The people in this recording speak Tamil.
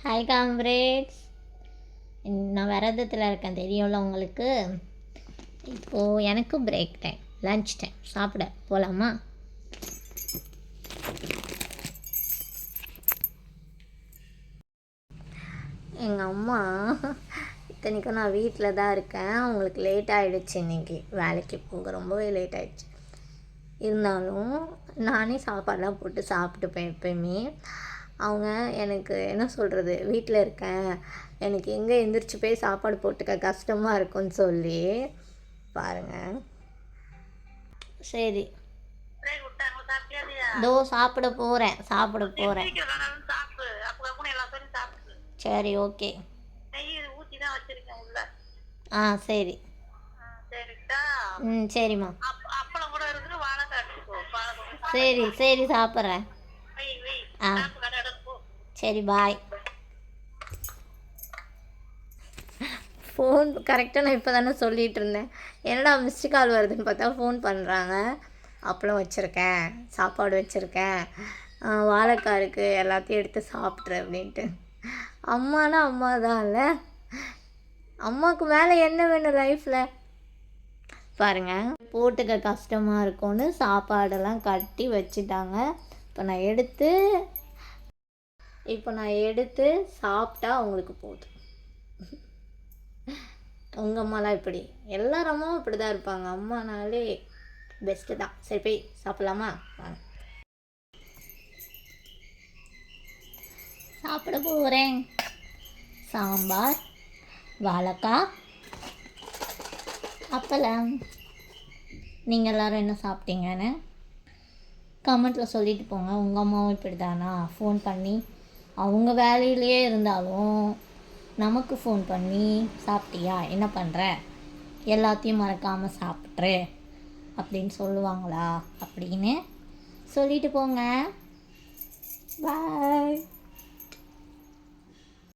ஹாய் காம்ரேட்ஸ், நான் விரதத்தில் இருக்கேன் தெரியும்ல உங்களுக்கு. இப்போது எனக்கு பிரேக் டைம், லன்ச் டைம், சாப்பிட போகலாமா? எங்கள் அம்மா இத்தனைக்கும் நான் வீட்டில் தான் இருக்கேன். அவங்களுக்கு லேட் ஆகிடுச்சு, இன்றைக்கி வேலைக்கு போக ரொம்பவே லேட் ஆகிடுச்சு. இருந்தாலும் நானே சாப்பாடெலாம் போட்டு சாப்பிட்டுப்பேன் எப்போயுமே. அவங்க எனக்கு என்ன சொல்கிறது, வீட்டில் இருக்கேன், எனக்கு எங்கே எந்திரிச்சு போய் சாப்பாடு போட்டுக்க கஷ்டமாக இருக்கும்னு சொல்லி பாருங்கள். சரி, இதோ சாப்பிட போகிறேன். சரி, ஓகே. ஆ சரி. சரிம்மா. சரி சரி, சாப்பிட்றேன். ஆ சரி, பாய். ஃபோன் கரெக்டாக நான் இப்போ தானே சொல்லிகிட்டு இருந்தேன். என்னடா மிஸ்டு கால் வருதுன்னு பார்த்தா ஃபோன் பண்ணுறாங்க. அப்பளம் வச்சுருக்கேன், சாப்பாடு வச்சுருக்கேன், வாழைக்காய் இருக்குது, எல்லாத்தையும் எடுத்து சாப்பிட்ரு அப்படின்ட்டு. அம்மானா அம்மா தான் இல்லை, அம்மாவுக்கு மேலே என்ன வேணும் லைஃப்பில் பாருங்கள். போட்டுக்க கஷ்டமாக இருக்கும்னு சாப்பாடெல்லாம் கட்டி வச்சுட்டாங்க. இப்போ நான் எடுத்து சாப்பிட்டா அவங்களுக்கு போதும். உங்கள் அம்மாலாம் இப்படி, எல்லார் அம்மாவும் இப்படி தான் இருப்பாங்க. அம்மானாலே பெஸ்ட்டு தான். சரி, போய் சாப்பிட்லாமா? வாங்க, சாப்பிட போகிறேன். சாம்பார், வாழைக்காய், அப்பளம். நீங்கள் எல்லோரும் என்ன சாப்பிட்டீங்கன்னு கமெண்ட்டில் சொல்லிட்டு போங்க. உங்கள் அம்மாவும் இப்படி தானா? ஃபோன் பண்ணி அவங்க வேலையிலே இருந்தாலும் நமக்கு ஃபோன் பண்ணி சாப்பிட்டியா, என்ன பண்ணுற, எல்லாத்தையும் மறக்காமல் சாப்பிட்ரு அப்படின்னு சொல்லுவாங்களா அப்படின்னு சொல்லிட்டு போங்க. பாய்.